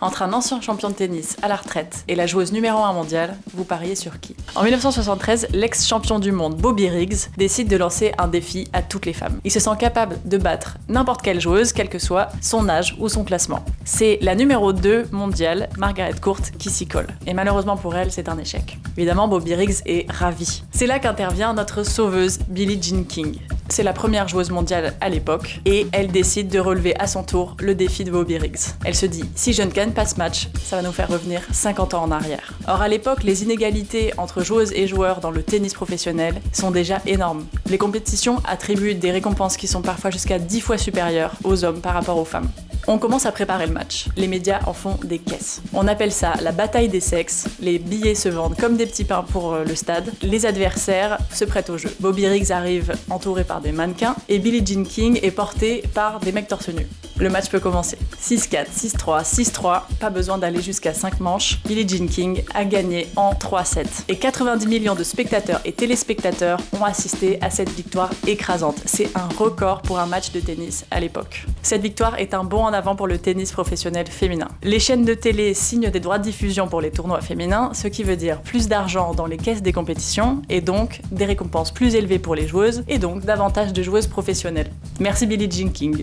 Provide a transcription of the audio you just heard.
Entre un ancien champion de tennis à la retraite et la joueuse numéro 1 mondiale, vous pariez sur qui? En 1973, l'ex-champion du monde Bobby Riggs décide de lancer un défi à toutes les femmes. Il se sent capable de battre n'importe quelle joueuse, quel que soit son âge ou son classement. C'est la numéro 2 mondiale, Margaret Court, qui s'y colle. Et malheureusement pour elle, c'est un échec. Évidemment, Bobby Riggs est ravi. C'est là qu'intervient notre sauveuse Billie Jean King. C'est la première joueuse mondiale à l'époque et elle décide de relever à son tour le défi de Bobby Riggs. Elle se dit, si je ne gagne pas ce match, ça va nous faire revenir 50 ans en arrière. Or à l'époque, les inégalités entre joueuses et joueurs dans le tennis professionnel sont déjà énormes. Les compétitions attribuent des récompenses qui sont parfois jusqu'à 10 fois supérieures aux hommes par rapport aux femmes. On commence à préparer le match. Les médias en font des caisses. On appelle ça la bataille des sexes. Les billets se vendent comme des petits pains pour le stade. Les adversaires se prêtent au jeu. Bobby Riggs arrive entouré par des mannequins et Billie Jean King est portée par des mecs torse nu. Le match peut commencer. 6-4, 6-3, 6-3, pas besoin d'aller jusqu'à 5 manches. Billie Jean King a gagné en 3-7. Et 90 millions de spectateurs et téléspectateurs ont assisté à cette victoire écrasante. C'est un record pour un match de tennis à l'époque. Cette victoire est un bond en avant pour le tennis professionnel féminin. Les chaînes de télé signent des droits de diffusion pour les tournois féminins, ce qui veut dire plus d'argent dans les caisses des compétitions et donc des récompenses plus élevées pour les joueuses et donc davantage de joueuses professionnelles. Merci Billie Jean King.